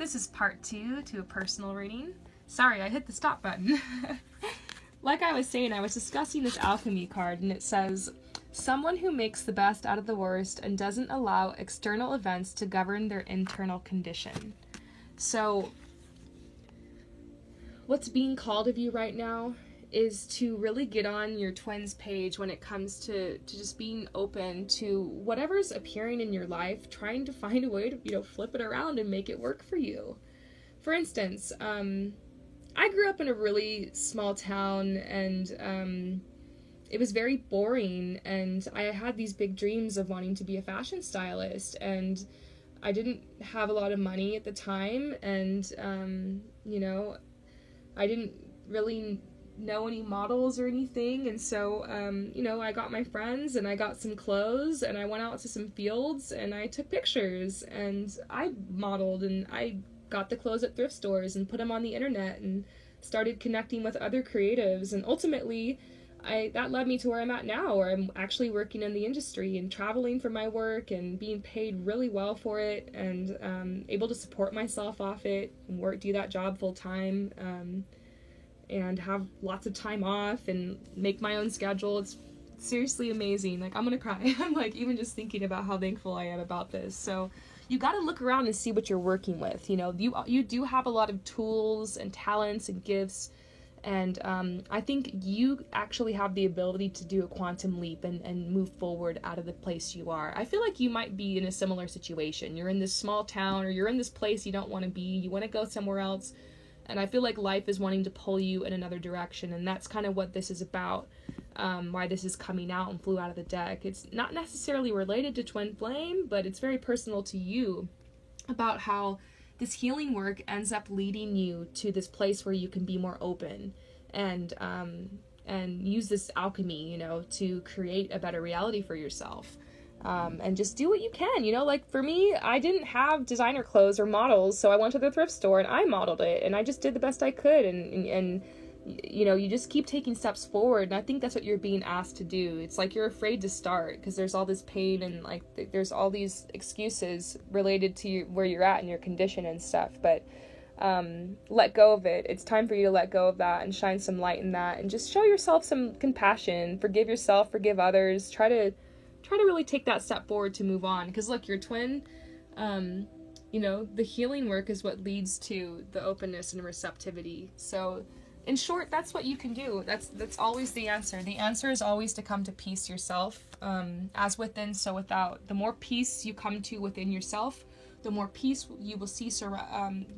This is part 2 to a personal reading. Sorry, I hit the stop button. Like I was saying, I was discussing this alchemy card, and it says, someone who makes the best out of the worst and doesn't allow external events to govern their internal condition. So, what's being called of you right now is to really get on your twins page when it comes to just being open to whatever's appearing in your life, trying to find a way to, flip it around and make it work for you. For instance, I grew up in a really small town, and it was very boring, and I had these big dreams of wanting to be a fashion stylist, and I didn't have a lot of money at the time, and, I didn't really know any models or anything, and so, I got my friends, and I got some clothes, and I went out to some fields, and I took pictures, and I modeled, and I got the clothes at thrift stores and put them on the internet and started connecting with other creatives, and ultimately that led me to where I'm at now, where I'm actually working in the industry and traveling for my work and being paid really well for it, and able to support myself off it and do that job full time, and have lots of time off and make my own schedule. It's seriously amazing. Like, I'm gonna cry. I'm like, even just thinking about how thankful I am about this. So you got to look around and see what you're working with. You do have a lot of tools and talents and gifts, and I think you actually have the ability to do a quantum leap and move forward out of the place you are. I feel like you might be in a similar situation. You're in this small town, or you're in this place you don't want to be. You want to go somewhere else, and I feel like life is wanting to pull you in another direction, and that's kind of what this is about. Why this is coming out and flew out of the deck. It's not necessarily related to Twin Flame, but it's very personal to you about how this healing work ends up leading you to this place where you can be more open and use this alchemy, to create a better reality for yourself. And just do what you can, like for me, I didn't have designer clothes or models, so I went to the thrift store and I modeled it, and I just did the best I could, and you just keep taking steps forward, and I think that's what you're being asked to do. It's like you're afraid to start because there's all this pain, and like there's all these excuses related to where you're at and your condition and stuff, but let go of it. It's time for you to let go of that and shine some light in that, and just show yourself some compassion, forgive yourself, forgive others, try to really take that step forward to move on, because look, your twin, the healing work is what leads to the openness and receptivity. So in short, that's what you can do. That's always the answer. The answer is always to come to peace yourself, as within, so without. The more peace you come to within yourself, the more peace you will see.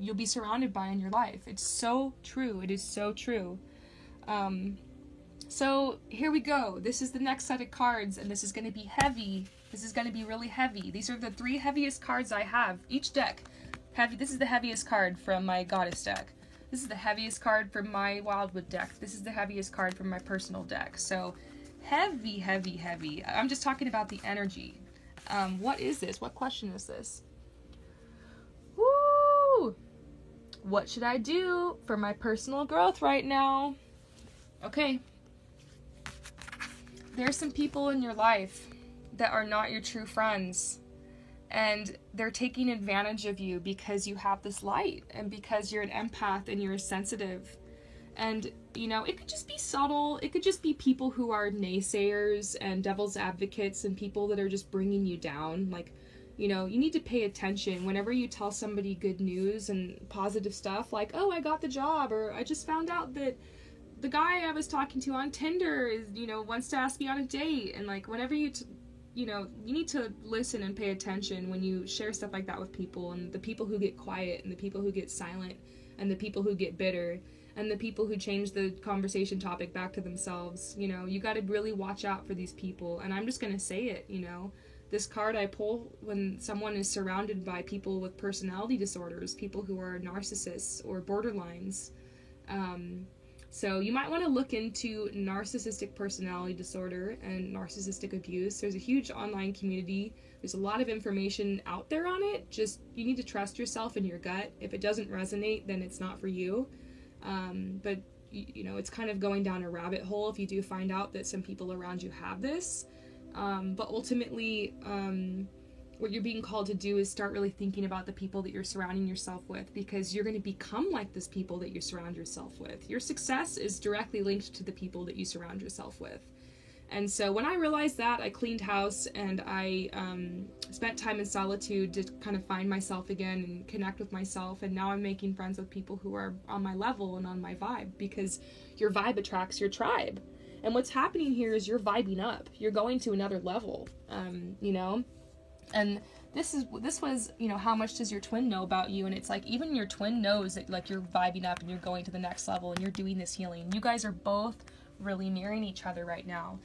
You'll be surrounded by in your life. It's so true. It is so true. So here we go. This is the next set of cards, and this is going to be heavy. This is going to be really heavy. These are the 3 heaviest cards I have. Each deck heavy. This is the heaviest card from my Goddess deck. This is the heaviest card from my Wildwood deck. This is the heaviest card from my personal deck. So heavy, heavy, heavy. I'm just talking about the energy. What is this? What question is this? Woo! What should I do for my personal growth right now? Okay. There's some people in your life that are not your true friends, and they're taking advantage of you because you have this light, and because you're an empath and you're sensitive. And, it could just be subtle. It could just be people who are naysayers and devil's advocates and people that are just bringing you down. Like, you need to pay attention whenever you tell somebody good news and positive stuff, like, oh, I got the job, or I just found out that the guy I was talking to on Tinder is, wants to ask me on a date. And like, whenever you need to listen and pay attention when you share stuff like that with people, and the people who get quiet, and the people who get silent, and the people who get bitter, and the people who change the conversation topic back to themselves. You got to really watch out for these people. And I'm just going to say it, this card I pull when someone is surrounded by people with personality disorders, people who are narcissists or borderlines. So you might want to look into narcissistic personality disorder and narcissistic abuse. There's a huge online community. There's a lot of information out there on it. Just, you need to trust yourself and your gut. If it doesn't resonate, then it's not for you. But, it's kind of going down a rabbit hole if you do find out that some people around you have this. But ultimately, what you're being called to do is start really thinking about the people that you're surrounding yourself with, because you're going to become like this people that you surround yourself with. Your success is directly linked to the people that you surround yourself with. And so when I realized that, I cleaned house and I spent time in solitude to kind of find myself again and connect with myself. And now I'm making friends with people who are on my level and on my vibe, because your vibe attracts your tribe. And what's happening here is you're vibing up. You're going to another level, you know? And this was, you know, how much does your twin know about you? And it's like, even your twin knows that, like, you're vibing up and you're going to the next level and you're doing this healing. You guys are both really mirroring each other right now.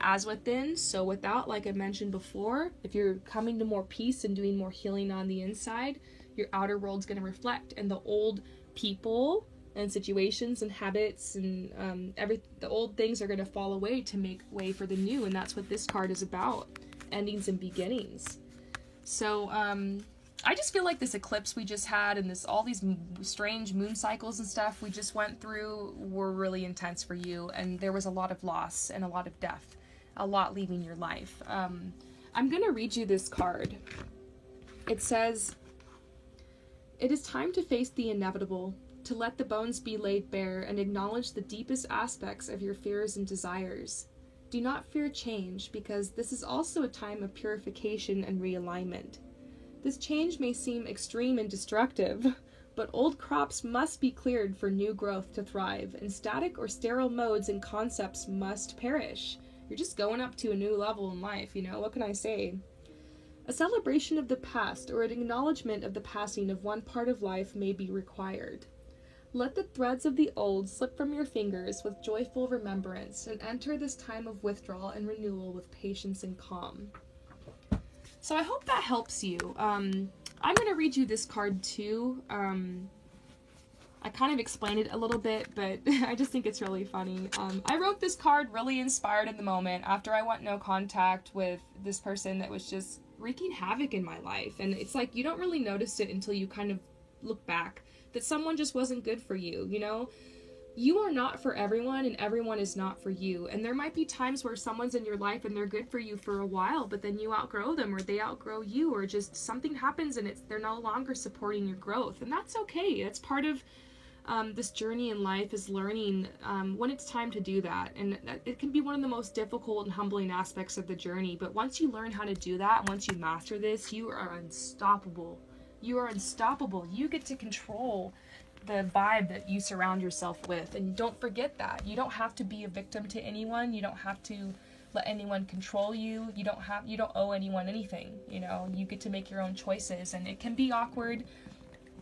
As within, so without, like I mentioned before, if you're coming to more peace and doing more healing on the inside, your outer world's going to reflect. And the old people and situations and habits and the old things are going to fall away to make way for the new. And that's what this card is about, endings and beginnings. So I just feel like this eclipse we just had and all these strange moon cycles and stuff we just went through were really intense for you, and there was a lot of loss and a lot of death, a lot leaving your life. I'm going to read you this card. It says, "It is time to face the inevitable, to let the bones be laid bare and acknowledge the deepest aspects of your fears and desires. Do not fear change, because this is also a time of purification and realignment. This change may seem extreme and destructive, but old crops must be cleared for new growth to thrive, and static or sterile modes and concepts must perish." You're just going up to a new level in life, you know, what can I say? "A celebration of the past or an acknowledgement of the passing of one part of life may be required. Let the threads of the old slip from your fingers with joyful remembrance, and enter this time of withdrawal and renewal with patience and calm." So I hope that helps you. I'm going to read you this card too. I kind of explained it a little bit, but I just think it's really funny. I wrote this card really inspired in the moment after I went no contact with this person that was just wreaking havoc in my life. And it's like, you don't really notice it until you kind of look back, that someone just wasn't good for you, you know? You are not for everyone, and everyone is not for you. And there might be times where someone's in your life and they're good for you for a while, but then you outgrow them, or they outgrow you, or just something happens and they're no longer supporting your growth. And that's okay. That's part of this journey in life, is learning when it's time to do that. And it can be one of the most difficult and humbling aspects of the journey. But once you learn how to do that, and once you master this, you are unstoppable. You are unstoppable. You get to control the vibe that you surround yourself with. And don't forget that. You don't have to be a victim to anyone. You don't have to let anyone control you. You don't owe anyone anything. You know, you get to make your own choices. And it can be awkward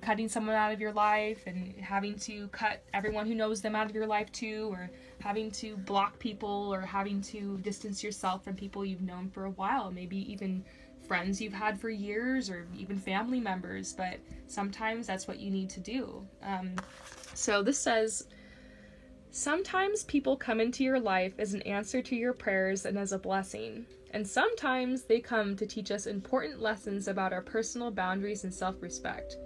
cutting someone out of your life and having to cut everyone who knows them out of your life too, or having to block people, or having to distance yourself from people you've known for a while, maybe even friends you've had for years, or even family members. But sometimes that's what you need to do. So this says, "Sometimes people come into your life as an answer to your prayers and as a blessing. And sometimes they come to teach us important lessons about our personal boundaries and self-respect.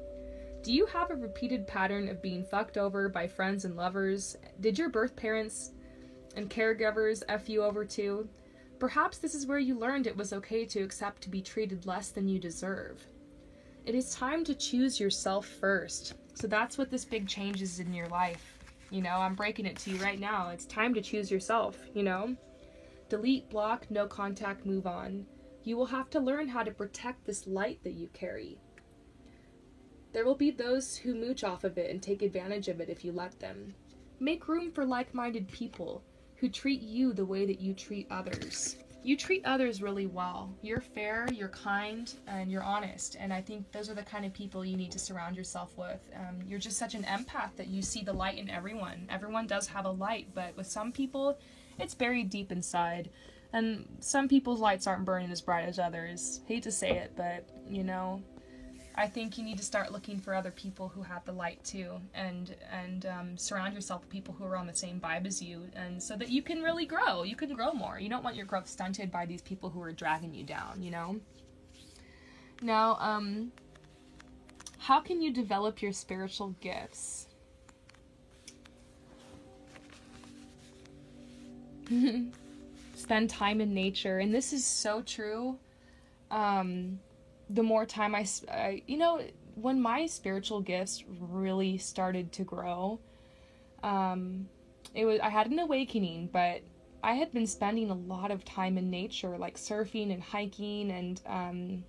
Do you have a repeated pattern of being fucked over by friends and lovers? Did your birth parents and caregivers F you over too? Perhaps this is where you learned it was okay to accept to be treated less than you deserve. It is time to choose yourself first." So that's what this big change is in your life. You know, I'm breaking it to you right now. It's time to choose yourself, you know? Delete, block, no contact, move on. You will have to learn how to protect this light that you carry. There will be those who mooch off of it and take advantage of it if you let them. Make room for like-minded people who treat you the way that you treat others. You treat others really well. You're fair, you're kind, and you're honest. And I think those are the kind of people you need to surround yourself with. You're just such an empath that you see the light in everyone. Everyone does have a light, but with some people, it's buried deep inside. And some people's lights aren't burning as bright as others. Hate to say it, but, you know, I think you need to start looking for other people who have the light too, and surround yourself with people who are on the same vibe as you, and so that you can really grow. You can grow more. You don't want your growth stunted by these people who are dragging you down, you know? Now, how can you develop your spiritual gifts? Spend time in nature, and this is so true. the more time you know, when my spiritual gifts really started to grow, I had an awakening, but I had been spending a lot of time in nature, like surfing and hiking and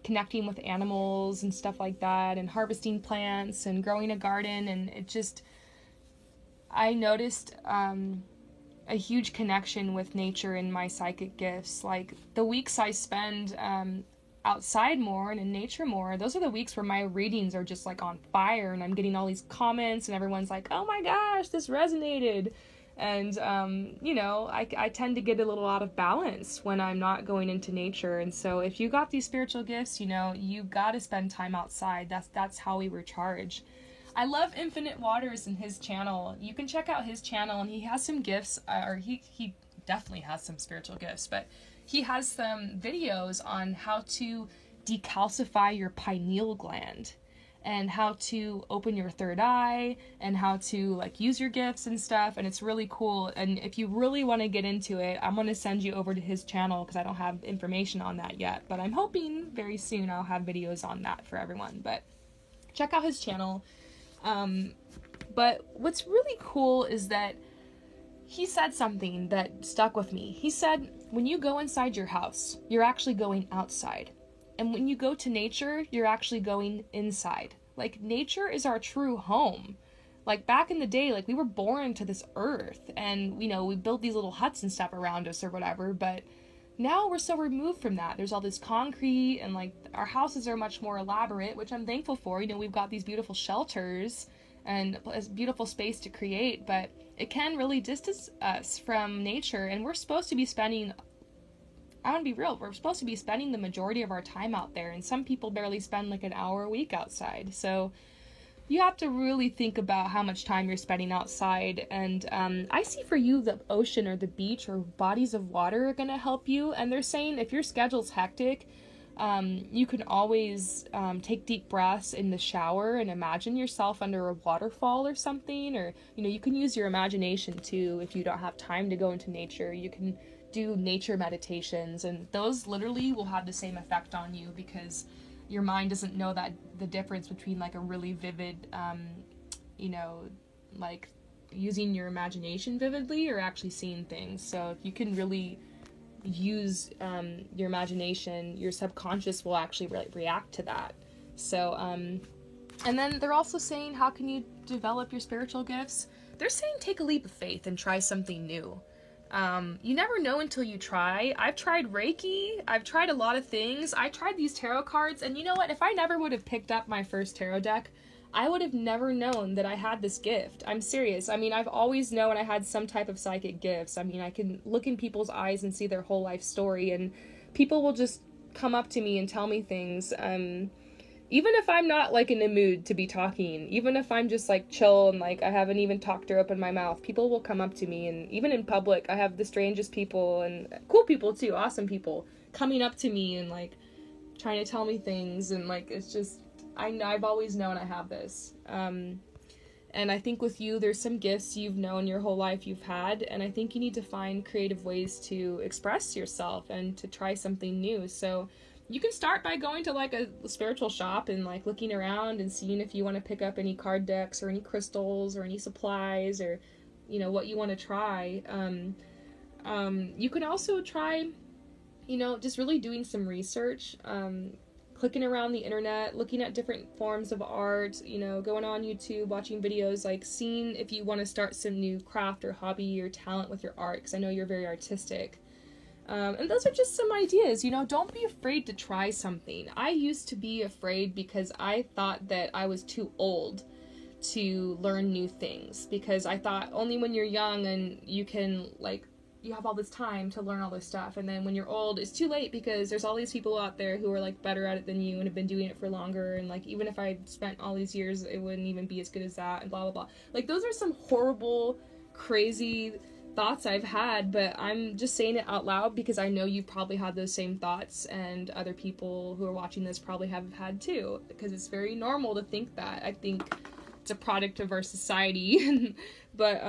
connecting with animals and stuff like that, and harvesting plants and growing a garden, and I noticed a huge connection with nature in my psychic gifts. Like the weeks I spend outside more and in nature more, those are the weeks where my readings are just like on fire, and I'm getting all these comments and everyone's like, oh my gosh, this resonated. And you know, I tend to get a little out of balance when I'm not going into nature. And so if you got these spiritual gifts, you know, you got to spend time outside. That's how we recharge. I love Infinite Waters and his channel. You can check out his channel, and he has some gifts, or he definitely has some spiritual gifts, but he has some videos on how to decalcify your pineal gland and how to open your third eye and how to like use your gifts and stuff, and it's really cool. And if you really want to get into it, I'm going to send you over to his channel because I don't have information on that yet, but I'm hoping very soon I'll have videos on that for everyone. But check out his channel. But what's really cool is that he said something that stuck with me. He said, when you go inside your house, you're actually going outside. And when you go to nature, you're actually going inside. Like, nature is our true home. Like, back in the day, like, we were born to this earth, and, you know, we built these little huts and stuff around us or whatever, but now we're so removed from that. There's all this concrete, and, like, our houses are much more elaborate, which I'm thankful for. You know, we've got these beautiful shelters and a beautiful space to create, but it can really distance us from nature, and we're supposed to be spending, I want to be real, we're supposed to be spending the majority of our time out there, and some people barely spend like an hour a week outside. So you have to really think about how much time you're spending outside. And I see for you the ocean or the beach or bodies of water are going to help you. And they're saying if your schedule's hectic, you can always take deep breaths in the shower and imagine yourself under a waterfall or something. Or, you know, you can use your imagination too. If you don't have time to go into nature, you can do nature meditations, and those literally will have the same effect on you because your mind doesn't know that the difference between like a really vivid, you know, like using your imagination vividly or actually seeing things. So if you can really use your imagination, your subconscious will actually react to that. So and then they're also saying, how can you develop your spiritual gifts? They're saying take a leap of faith and try something new. You never know until you try. I've tried Reiki. I've tried a lot of things. I tried these tarot cards, and you know what? If I never would have picked up my first tarot deck, I would have never known that I had this gift. I'm serious. I mean, I've always known I had some type of psychic gifts. I mean, I can look in people's eyes and see their whole life story, and people will just come up to me and tell me things. Even if I'm not, like, in the mood to be talking, even if I'm just, like, chill and, like, I haven't even talked or opened my mouth, people will come up to me, and even in public, I have the strangest people, and cool people, too, awesome people, coming up to me and, like, trying to tell me things, and, like, it's just, I've always known I have this, and I think with you, there's some gifts you've known your whole life you've had, and I think you need to find creative ways to express yourself and to try something new. So you can start by going to like a spiritual shop and like looking around and seeing if you want to pick up any card decks or any crystals or any supplies or, you know, what you want to try. You can also try, you know, just really doing some research, clicking around the internet, looking at different forms of art, you know, going on YouTube, watching videos, like seeing if you want to start some new craft or hobby or talent with your art, because I know you're very artistic. And those are just some ideas, you know, don't be afraid to try something. I used to be afraid because I thought that I was too old to learn new things, because I thought only when you're young and you can, like, you have all this time to learn all this stuff, and then when you're old, it's too late because there's all these people out there who are, like, better at it than you and have been doing it for longer, and, like, even if I spent all these years, it wouldn't even be as good as that, and blah, blah, blah. Like, those are some horrible, crazy thoughts I've had, but I'm just saying it out loud because I know you've probably had those same thoughts, and other people who are watching this probably have had too, because it's very normal to think that. I think it's a product of our society. But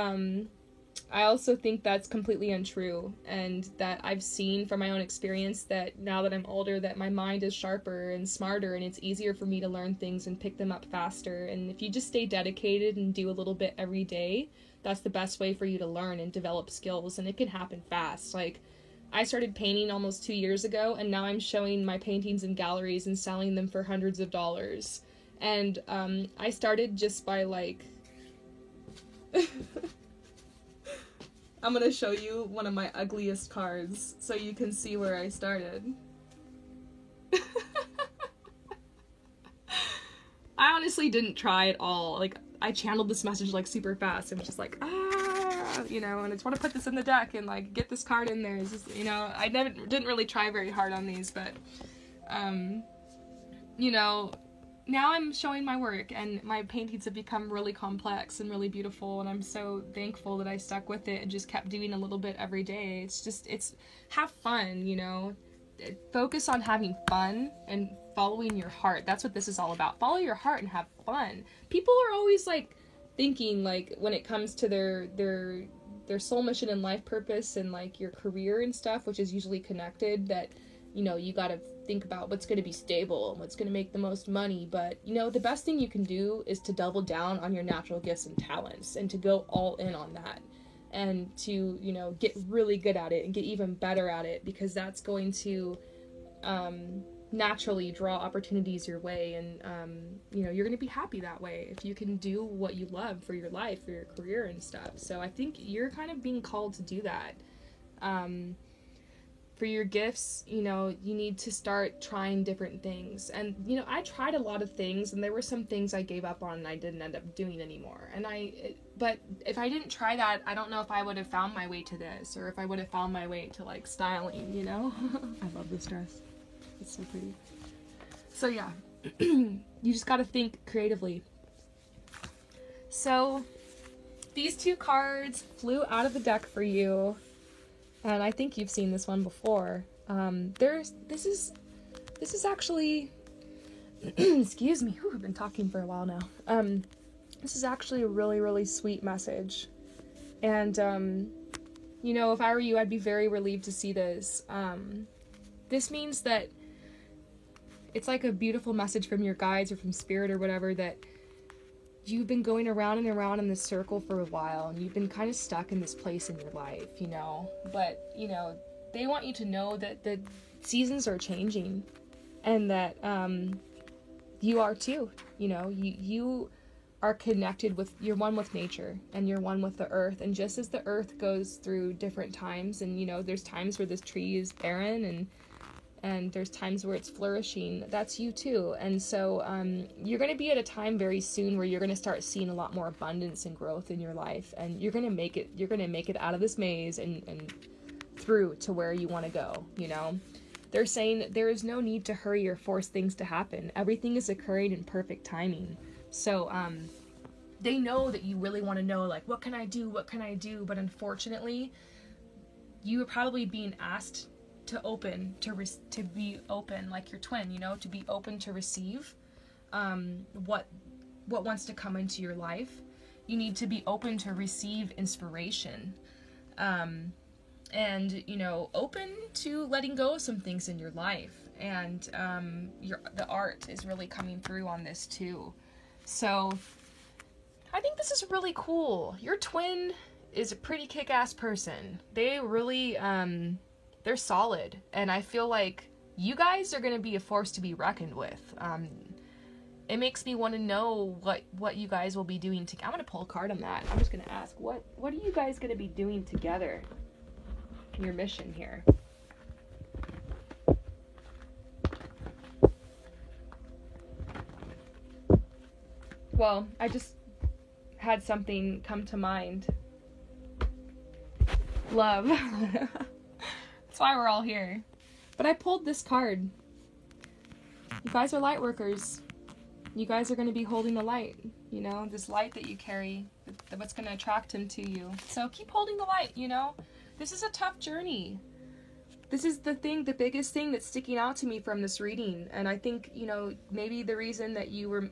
I also think that's completely untrue, and that I've seen from my own experience that now that I'm older, that my mind is sharper and smarter, and it's easier for me to learn things and pick them up faster. And if you just stay dedicated and do a little bit every day, that's the best way for you to learn and develop skills, and it can happen fast. Like, I started painting almost 2 years ago, and now I'm showing my paintings in galleries and selling them for hundreds of dollars. And I started just by like... I'm gonna show you one of my ugliest cards so you can see where I started. I honestly didn't try at all. Like, I channeled this message like super fast. I'm just like, you know, and I just want to put this in the deck and like get this card in there. It's just, you know, I didn't really try very hard on these, but you know, now I'm showing my work, and my paintings have become really complex and really beautiful, and I'm so thankful that I stuck with it and just kept doing a little bit every day. It's have fun, you know. Focus on having fun and following your heart. That's what this is all about. Follow your heart and have fun. People are always like thinking, like, when it comes to their soul mission and life purpose and like your career and stuff, which is usually connected, that, you know, you gotta think about what's going to be stable and what's going to make the most money. But, you know, the best thing you can do is to double down on your natural gifts and talents, and to go all in on that, and to, you know, get really good at it and get even better at it, because that's going to naturally draw opportunities your way. And you know, you're going to be happy that way if you can do what you love for your life, for your career and stuff. So I think you're kind of being called to do that. For your gifts, you know, you need to start trying different things. And, you know, I tried a lot of things, and there were some things I gave up on and I didn't end up doing anymore. But if I didn't try that, I don't know if I would have found my way to this, or if I would have found my way to, like, styling, you know? I love this dress. It's so pretty. So, yeah. You just gotta think creatively. So, these two cards flew out of the deck for you. And I think you've seen this one before. This is actually, excuse me, I've been talking for a while now. This is actually a really, really sweet message. And, you know, if I were you, I'd be very relieved to see this. This means that it's like a beautiful message from your guides or from spirit or whatever, that you've been going around and around in this circle for a while, and you've been kind of stuck in this place in your life, you know. But, you know, they want you to know that the seasons are changing, and that you are too. You know, you are connected with, you're one with nature, and you're one with the earth. And just as the earth goes through different times, and, you know, there's times where this tree is barren, and there's times where it's flourishing, that's you too. And so you're going to be at a time very soon where you're going to start seeing a lot more abundance and growth in your life, and you're going to make it out of this maze and through to where you want to go, you know. They're saying there is no need to hurry or force things to happen. Everything is occurring in perfect timing. So they know that you really want to know, like, what can I do, but unfortunately you are probably being asked to be open, like your twin, you know, to be open to receive what wants to come into your life. You need to be open to receive inspiration, and, you know, open to letting go of some things in your life. And the art is really coming through on this too. So I think this is really cool. Your twin is a pretty kick-ass person. They really they're solid, and I feel like you guys are going to be a force to be reckoned with. It makes me want to know what you guys will be doing together. I'm going to pull a card on that. I'm just going to ask, what are you guys going to be doing together in your mission here? Well, I just had something come to mind. Love. That's why we're all here. But I pulled this card. You guys are light workers. You guys are going to be holding the light. You know, this light that you carry, what's going to attract him to you. So keep holding the light, you know. This is a tough journey. This is the biggest thing that's sticking out to me from this reading. And I think, you know, maybe the reason that you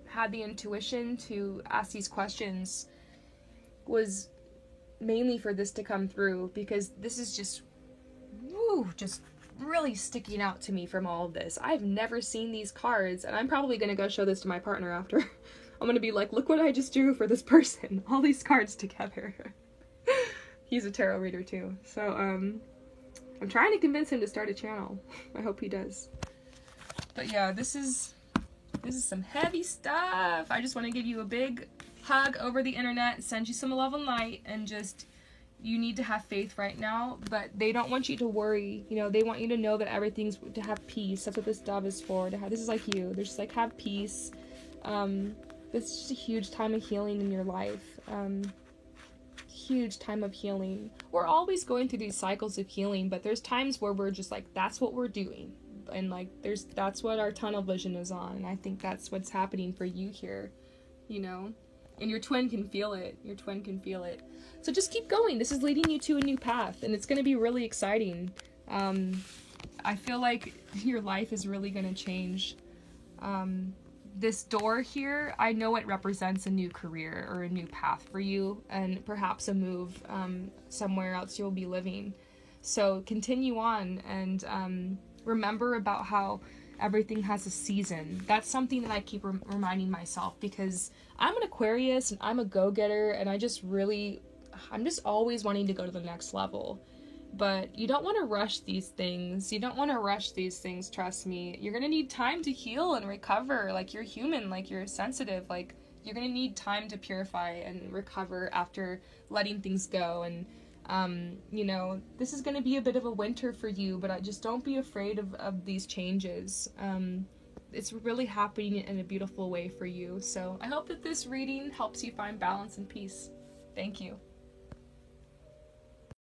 had the intuition to ask these questions was mainly for this to come through, because this is just, woo, just really sticking out to me from all of this. I've never seen these cards, and I'm probably going to go show this to my partner after. I'm going to be like, look what I just drew for this person. All these cards together. He's a tarot reader too. So, I'm trying to convince him to start a channel. I hope he does. But yeah, this is some heavy stuff. I just want to give you a big hug over the internet, send you some love and light, and just, you need to have faith right now, but they don't want you to worry. You know, they want you to know that everything's, to have peace. That's what this dove is for. To have, this is like you. They're just like, have peace. This is just a huge time of healing in your life. Huge time of healing. We're always going through these cycles of healing, but there's times where we're just like, that's what we're doing. And like, that's what our tunnel vision is on. And I think that's what's happening for you here, you know? And your twin can feel it. Your twin can feel it. So just keep going. This is leading you to a new path, and it's going to be really exciting. I feel like your life is really going to change. This door here, I know it represents a new career or a new path for you, and perhaps a move somewhere else you'll be living. So continue on, and remember about how everything has a season. That's something that I keep reminding myself, because I'm an Aquarius and I'm a go-getter, and I'm just always wanting to go to the next level. But you don't want to rush these things. You don't want to rush these things, trust me. You're going to need time to heal and recover. Like, you're human, like, you're sensitive. Like, you're going to need time to purify and recover after letting things go. And you know, this is going to be a bit of a winter for you, but I just don't be afraid of these changes. It's really happening in a beautiful way for you. So I hope that this reading helps you find balance and peace. Thank you.